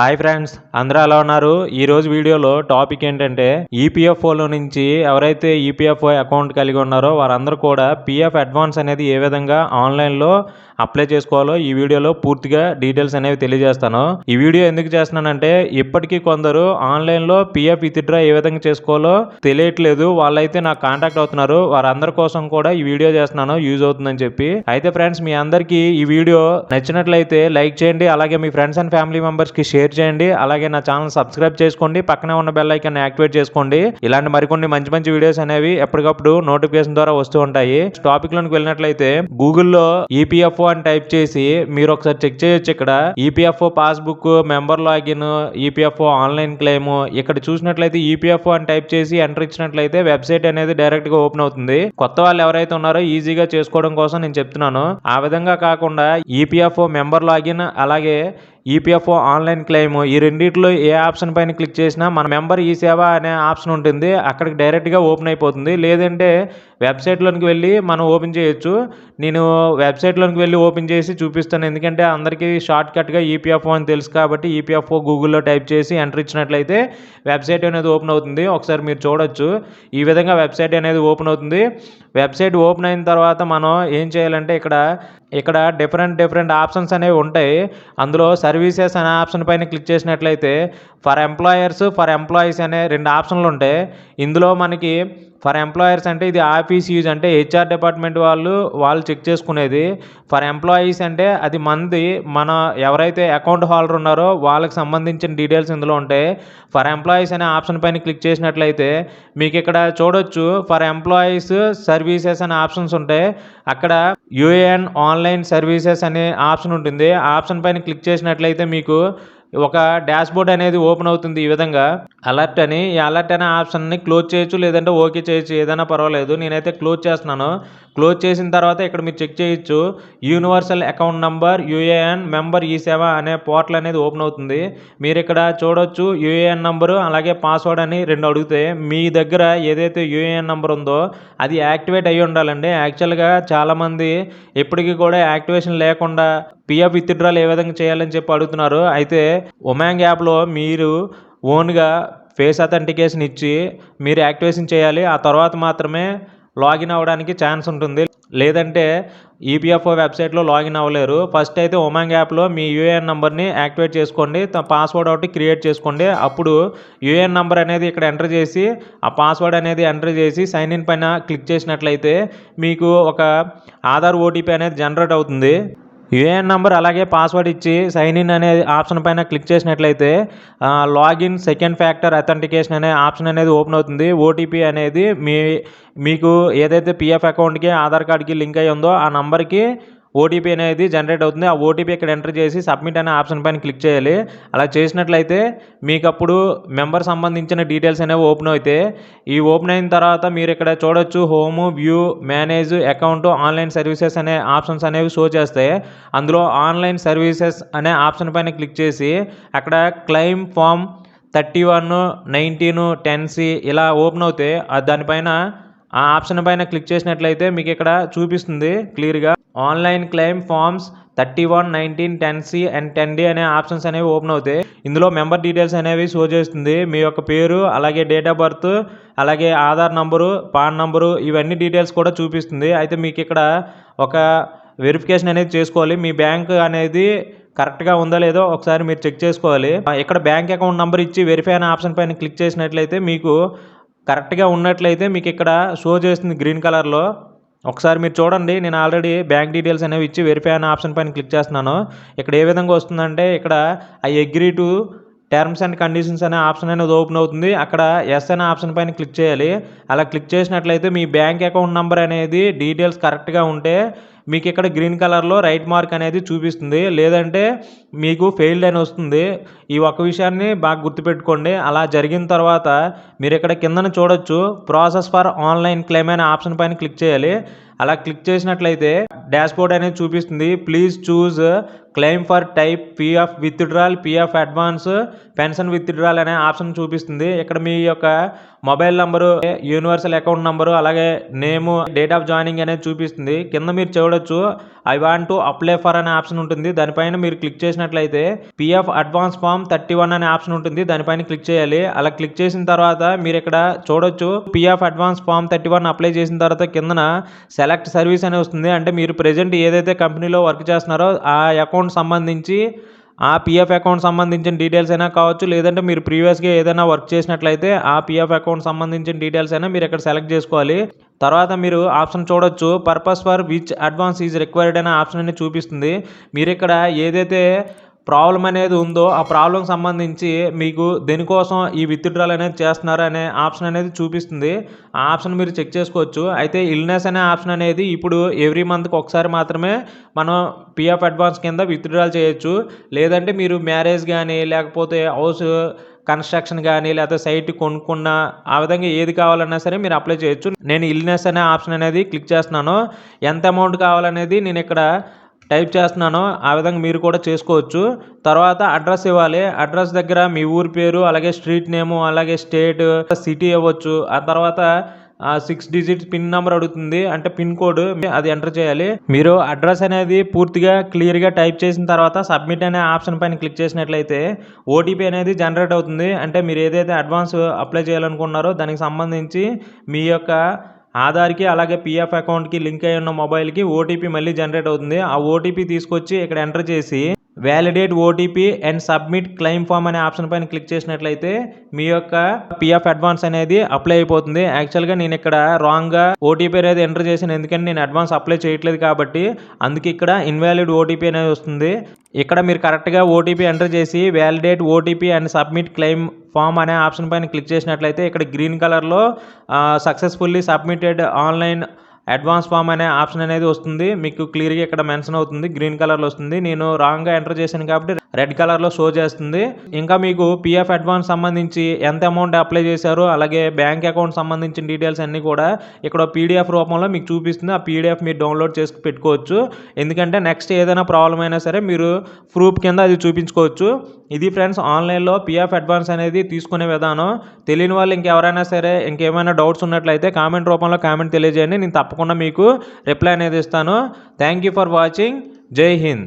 Hi friends, అందరూ ఎలా ఉన్నారు? ఈరోజు వీడియోలో టాపిక్ ఏంటంటే ఈపీఎఫ్ఓలో నుంచి ఎవరైతే ఈపీఎఫ్ఓ అకౌంట్ కలిగి ఉన్నారో వారందరూ కూడా పీఎఫ్ అడ్వాన్స్ అనేది ఏ విధంగా ఆన్లైన్లో అప్లై చేసుకోవాలో ఈ వీడియోలో పూర్తిగా డీటెయిల్స్ అనేవి తెలియజేస్తాను. ఈ వీడియో ఎందుకు చేస్తున్నానంటే ఇప్పటికీ కొందరు ఆన్లైన్లో పీఎఫ్ విత్డ్రా ఏ విధంగా చేసుకోవాలో తెలియట్లేదు. వాళ్ళైతే నాకు కాంటాక్ట్ అవుతున్నారు. వారందరి కోసం కూడా ఈ వీడియో చేస్తున్నాను, యూజ్ అవుతుందని చెప్పి. అయితే ఫ్రెండ్స్, మీ అందరికీ ఈ వీడియో నచ్చినట్లయితే లైక్ చేయండి, అలాగే మీ ఫ్రెండ్స్ అండ్ ఫ్యామిలీ మెంబర్స్కి షేర్ చేయండి. అలాగే నా ఛానల్ సబ్స్క్రైబ్ చేసుకోండి, పక్కనే ఉన్న బెల్ ఐకాన్ యాక్టివేట్ చేసుకోండి. ఇలాంటి మరికొన్ని మంచి మంచి వీడియోస్ అనేవి ఎప్పటికప్పుడు నోటిఫికేషన్ ద్వారా వస్తూ ఉంటాయి. టాపిక్ లోకి వెళ్ళినట్లయితే గూగుల్లో ఈపీఎఫ్ఓ అని టైప్ చేసి మీరు ఒకసారి చెక్ చేయొచ్చు. ఇక్కడ EPFO passbook, member login, EPFO online claim. ఇక్కడ చూసినట్లయితే ఈపీఎఫ్ఓ అని టైప్ చేసి ఎంటర్ ఇచ్చినట్లయితే వెబ్సైట్ అనేది డైరెక్ట్ గా ఓపెన్ అవుతుంది. కొత్త వాళ్ళు ఎవరైతే ఉన్నారో ఈజీగా చేసుకోవడం కోసం నేను చెప్తున్నాను. ఆ విధంగా కాకుండా ఈపీఎఫ్ఓ మెంబర్ లాగిన్ అలాగే ఈపీఎఫ్ఓ ఆన్లైన్ క్లెయిమ్, ఈ రెండిట్లో ఏ ఆప్షన్ పైన క్లిక్ చేసినా మన మెంబర్ ఈ సేవ అనే ఆప్షన్ ఉంటుంది, అక్కడికి డైరెక్ట్గా ఓపెన్ అయిపోతుంది. లేదంటే వెబ్సైట్లోనికి వెళ్ళి మనం ఓపెన్ చేయొచ్చు. నేను వెబ్సైట్లోనికి వెళ్ళి ఓపెన్ చేసి చూపిస్తాను, ఎందుకంటే అందరికీ షార్ట్ కట్గా ఈపీఎఫ్ఓ అని తెలుసు కాబట్టి. ఈపీఎఫ్ఓ గూగుల్లో టైప్ చేసి ఎంటర్ ఇచ్చినట్లయితే వెబ్సైట్ అనేది ఓపెన్ అవుతుంది. ఒకసారి మీరు చూడొచ్చు, ఈ విధంగా వెబ్సైట్ అనేది ఓపెన్ అవుతుంది. వెబ్సైట్ ఓపెన్ అయిన తర్వాత మనం ఏం చేయాలంటే ఇక్కడ డిఫరెంట్ ఆప్షన్స్ అనేవి ఉంటాయి. అందులో సర్వీసెస్ అనే ఆప్షన్ పైన క్లిక్ చేసినట్లయితే ఫర్ ఎంప్లాయర్స్, ఫర్ ఎంప్లాయీస్ అనే రెండు ఆప్షన్లు ఉంటాయి. ఇందులో మనకి ఫర్ ఎంప్లాయర్స్ అంటే ఇది ఆఫీస్ యూజ్, అంటే హెచ్ఆర్ డిపార్ట్మెంట్ వాళ్ళు చెక్ చేసుకునేది. ఫర్ ఎంప్లాయీస్ అంటే అది మన ఎవరైతే అకౌంట్ హోల్డర్ ఉన్నారో వాళ్ళకి సంబంధించిన డీటెయిల్స్ ఇందులో ఉంటాయి. ఫర్ ఎంప్లాయీస్ అనే ఆప్షన్ పైన క్లిక్ చేసినట్లయితే మీకు ఇక్కడ చూడొచ్చు ఫర్ ఎంప్లాయీస్ సర్వీసెస్ అనే ఆప్షన్స్ ఉంటాయి. అక్కడ యూఏఎన్ ఆన్లైన్ సర్వీసెస్ అనే ఆప్షన్ ఉంటుంది. ఆ ఆప్షన్ పైన క్లిక్ చేసినట్లయితే మీకు ఒక డాష్ బోర్డ్ అనేది ఓపెన్ అవుతుంది. ఈ విధంగా అలర్ట్ అని, ఈ అలర్ట్ అనే ఆప్షన్ని క్లోజ్ చేయొచ్చు, లేదంటే ఓకే చేయొచ్చు, ఏదైనా పర్వాలేదు. నేనైతే క్లోజ్ చేస్తున్నాను. క్లోజ్ చేసిన తర్వాత ఇక్కడ మీరు చెక్ చేయొచ్చు, universal account number UAN member ఈ సేవ అనే పోర్టల్ అనేది ఓపెన్ అవుతుంది. మీరు ఇక్కడ చూడొచ్చు యూఏఎన్ నంబరు అలాగే పాస్వర్డ్ అని రెండు అడిగితే మీ దగ్గర ఏదైతే యూఏఎన్ నంబర్ ఉందో అది యాక్టివేట్ అయ్యి ఉండాలండి. యాక్చువల్గా చాలామంది ఇప్పటికీ కూడా యాక్టివేషన్ లేకుండా పిఎఫ్ విత్డ్రాల్ ఏ విధంగా చేయాలని చెప్పి అడుగుతున్నారు. అయితే ఉమాంగ్ యాప్లో మీరు ఓన్గా ఫేస్ అథెంటికేషన్ ఇచ్చి మీరు యాక్టివేషన్ చేయాలి. ఆ తర్వాత మాత్రమే లాగిన్ అవ్వడానికి ఛాన్స్ ఉంటుంది, లేదంటే ఈపీఎఫ్ఓ వెబ్సైట్లో లాగిన్ అవ్వలేరు. ఫస్ట్ అయితే ఉమాంగ్ యాప్లో మీ యూఏఎన్ నెంబర్ని యాక్టివేట్ చేసుకోండి, పాస్వర్డ్ ఒకటి క్రియేట్ చేసుకోండి. అప్పుడు యూఏఎన్ నెంబర్ అనేది ఇక్కడ ఎంటర్ చేసి ఆ పాస్వర్డ్ అనేది ఎంటర్ చేసి సైన్ ఇన్ పైన క్లిక్ చేసినట్లయితే మీకు ఒక ఆధార్ ఓటీపీ అనేది జనరేట్ అవుతుంది. యూఏఎన్ నెంబర్ అలాగే పాస్వర్డ్ ఇచ్చి సైన్ ఇన్ అనే ఆప్షన్ పైన క్లిక్ చేసినట్లయితే లాగిన్ సెకండ్ ఫ్యాక్టర్ అథెంటికేషన్ అనే ఆప్షన్ అనేది ఓపెన్ అవుతుంది. ఓటీపీ అనేది మీకు ఏదైతే పిఎఫ్ అకౌంట్కి ఆధార్ కార్డ్కి లింక్ అయ్యి ఉందో ఆ నంబర్కి ఓటీపీ అనేది జనరేట్ అవుతుంది. ఆ ఓటీపీ ఇక్కడ ఎంటర్ చేసి సబ్మిట్ అనే ఆప్షన్ పైన క్లిక్ చేయాలి. అలా చేసినట్లయితే మీకు అప్పుడు మెంబర్ సంబంధించిన డీటెయిల్స్ అనేవి ఓపెన్ అవుతాయి. ఈ ఓపెన్ అయిన తర్వాత మీరు ఇక్కడ చూడొచ్చు home, view, manage account, online services అనే ఆప్షన్స్ అనేవి షో చేస్తాయి. అందులో ఆన్లైన్ సర్వీసెస్ అనే ఆప్షన్ పైన క్లిక్ చేసి అక్కడ క్లెయిమ్ ఫామ్ 31, 19, 10C ఇలా ఓపెన్ అవుతాయి. దానిపైన ఆ ఆప్షన్ పైన క్లిక్ చేసినట్లయితే మీకు ఇక్కడ చూపిస్తుంది క్లియర్గా online claim forms 31, 19, 10C and 10D అనే ఆప్షన్స్ అనేవి ఓపెన్ అవుతాయి. ఇందులో మెంబర్ డీటెయిల్స్ అనేవి షో చేస్తుంది. మీ యొక్క పేరు అలాగే డేట్ ఆఫ్ బర్త్ అలాగే ఆధార్ నంబరు, పాన్ నంబరు, ఇవన్నీ డీటెయిల్స్ కూడా చూపిస్తుంది. అయితే మీకు ఇక్కడ ఒక వెరిఫికేషన్ అనేది చేసుకోవాలి. మీ బ్యాంక్ అనేది కరెక్ట్గా ఉందా లేదో ఒకసారి మీరు చెక్ చేసుకోవాలి. ఇక్కడ బ్యాంక్ అకౌంట్ నెంబర్ ఇచ్చి వెరిఫై అనే ఆప్షన్ పైన క్లిక్ చేసినట్లయితే మీకు కరెక్ట్గా ఉన్నట్లయితే మీకు ఇక్కడ షో చేస్తుంది గ్రీన్ కలర్లో. ఒకసారి మీరు చూడండి, నేను ఆల్రెడీ బ్యాంక్ డీటెయిల్స్ అనేవి ఇచ్చి వెరిఫై అనే ఆప్షన్ పైన క్లిక్ చేస్తున్నాను. ఇక్కడ ఏ విధంగా వస్తుందంటే ఇక్కడ I agree to terms and conditions అనే ఆప్షన్ అనేది ఓపెన్ అవుతుంది. అక్కడ ఎస్ అనే ఆప్షన్ పైన క్లిక్ చేయాలి. అలా క్లిక్ చేసినట్లయితే మీ బ్యాంక్ అకౌంట్ నెంబర్ అనేది డీటెయిల్స్ కరెక్ట్గా ఉంటే మీకు ఇక్కడ గ్రీన్ కలర్లో రైట్ మార్క్ అనేది చూపిస్తుంది, లేదంటే మీకు ఫెయిల్డ్ అని వస్తుంది. ఈ ఒక్క విషయాన్ని బాగా గుర్తుపెట్టుకోండి. అలా జరిగిన తర్వాత మీరు ఇక్కడ కిందన చూడొచ్చు ప్రాసెస్ ఫర్ ఆన్లైన్ క్లెయిమ్ అనే ఆప్షన్ పైన క్లిక్ చేయాలి. అలా క్లిక్ చేసినట్లయితే డాష్ బోర్డ్ అనేది చూపిస్తుంది. Please choose claim for type PF withdrawal, PF advance, pension withdrawal అనే ఆప్షన్ చూపిస్తుంది. ఇక్కడ మీ యొక్క mobile number, universal account number, అలాగే నేము, డేట్ ఆఫ్ జాయినింగ్ అనేది చూపిస్తుంది. కింద మీరు చూడొచ్చు I want to apply for అనే ఆప్షన్ ఉంటుంది. దానిపైన మీరు క్లిక్ చేసినట్లయితే పిఎఫ్ అడ్వాన్స్ ఫామ్ 31 అనే ఆప్షన్ ఉంటుంది. దానిపైన క్లిక్ చేయాలి. అలా క్లిక్ చేసిన తర్వాత మీరు ఇక్కడ చూడొచ్చు పిఎఫ్ అడ్వాన్స్ ఫామ్ 31 అప్లై చేసిన తర్వాత కిందన సెలెక్ట్ సర్వీస్ అని వస్తుంది. అంటే మీరు ప్రెజెంట్ ఏదైతే కంపెనీలో వర్క్ చేస్తున్నారో ఆ అకౌంట్ సంబంధించి ఆ పిఎఫ్ అకౌంట్ సంబంధించిన డీటెయిల్స్ అయినా కావచ్చు, లేదంటే మీరు ప్రీవియస్గా ఏదైనా వర్క్ చేసినట్లయితే ఆ పిఎఫ్ అకౌంట్ సంబంధించిన డీటెయిల్స్ అయినా మీరు ఇక్కడ సెలెక్ట్ చేసుకోవాలి. తర్వాత మీరు ఆప్షన్ చూడొచ్చు purpose for which advance is required అనే ఆప్షన్ అనేది చూపిస్తుంది. మీరు ఇక్కడ ఏదైతే ప్రాబ్లం అనేది ఉందో ఆ ప్రాబ్లం సంబంధించి మీకు దేనికోసం ఈ విత్డ్రాల్ అనేది చేస్తున్నారు అనే ఆప్షన్ అనేది చూపిస్తుంది. ఆ ఆప్షన్ మీరు చెక్ చేసుకోవచ్చు. అయితే ఇల్నెస్ అనే ఆప్షన్ అనేది ఇప్పుడు ఎవ్రీ మంత్కి ఒకసారి మాత్రమే మనం పిఎఫ్ అడ్వాన్స్ కింద విత్డ్రాల్ చేయొచ్చు. లేదంటే మీరు మ్యారేజ్ కానీ, లేకపోతే హౌస్ కన్స్ట్రక్షన్ కానీ, లేకపోతే సైట్ కొనుక్కున్న ఆ విధంగా ఏది కావాలన్నా సరే మీరు అప్లై చేయొచ్చు. నేను ఇల్నెస్ అనే ఆప్షన్ అనేది క్లిక్ చేస్తున్నాను. ఎంత అమౌంట్ కావాలనేది నేను ఇక్కడ టైప్ చేస్తున్నాను. ఆ విధంగా మీరు కూడా చేసుకోవచ్చు. తర్వాత అడ్రస్ ఇవ్వాలి. అడ్రస్ దగ్గర మీ ఊరి పేరు, అలాగే స్ట్రీట్ నేము, అలాగే స్టేట్, సిటీ ఇవ్వచ్చు. ఆ తర్వాత 6 డిజిట్ పిన్ నెంబర్ అడుగుతుంది, అంటే పిన్ కోడ్, అది ఎంటర్ చేయాలి. మీరు అడ్రస్ అనేది పూర్తిగా క్లియర్గా టైప్ చేసిన తర్వాత సబ్మిట్ అనే ఆప్షన్ పైన క్లిక్ చేసినట్లయితే ఓటీపీ అనేది జనరేట్ అవుతుంది. అంటే మీరు ఏదైతే అడ్వాన్స్ అప్లై చేయాలనుకున్నారో దానికి సంబంధించి మీ యొక్క ఆధార్కి, అలాగే పిఎఫ్ అకౌంట్కి లింక్ అయి ఉన్న మొబైల్కి ఓటీపీ మళ్ళీ జనరేట్ అవుతుంది. ఆ ఓటీపీ తీసుకొచ్చి ఇక్కడ ఎంటర్ చేసి validate OTP and submit claim form అనే ఆప్షన్ పైన క్లిక్ చేసినట్లయితే మీ యొక్క పిఎఫ్ అడ్వాన్స్ అనేది అప్లై అయిపోతుంది. యాక్చువల్గా నేను ఇక్కడ రాంగ్గా ఓటీపీ అనేది ఎంటర్ చేశాను, ఎందుకంటే నేను అడ్వాన్స్ అప్లై చేయట్లేదు కాబట్టి. అందుకే ఇక్కడ ఇన్వాలిడ్ ఓటీపీ అనేది వస్తుంది. ఇక్కడ మీరు కరెక్ట్గా ఓటీపీ ఎంటర్ చేసి validate OTP and submit claim form అనే ఆప్షన్ పైన క్లిక్ చేసినట్లయితే ఇక్కడ గ్రీన్ కలర్లో successfully submitted online advance form అనే ఆప్షన్ అనేది వస్తుంది. మీకు క్లియర్గా ఇక్కడ మెన్షన్ అవుతుంది, గ్రీన్ కలర్లో వస్తుంది. నేను రాంగ్గా ఎంటర్ చేశాను కాబట్టి రెడ్ కలర్లో షో చేస్తుంది. ఇంకా మీకు పిఎఫ్ అడ్వాన్స్ సంబంధించి ఎంత అమౌంట్ అప్లై చేశారో, అలాగే బ్యాంక్ అకౌంట్ సంబంధించిన డీటెయిల్స్ అన్నీ కూడా ఇక్కడ పీడిఎఫ్ రూపంలో మీకు చూపిస్తుంది. ఆ పీడిఎఫ్ మీరు డౌన్లోడ్ చేసి పెట్టుకోవచ్చు. ఎందుకంటే నెక్స్ట్ ఏదైనా ప్రాబ్లం అయినా సరే మీరు ప్రూఫ్ కింద అది చూపించుకోవచ్చు. ఇది ఫ్రెండ్స్ ఆన్లైన్లో పిఎఫ్ అడ్వాన్స్ అనేది తీసుకునే విధానం. తెలియని వాళ్ళు ఇంకెవరైనా సరే ఇంకేమైనా డౌట్స్ ఉన్నట్లయితే కామెంట్ రూపంలో కామెంట్ తెలియజేయండి. నేను తప్పకుండా మీకు రిప్లై అనేది ఇస్తాను. Thank you for watching. జై హింద్.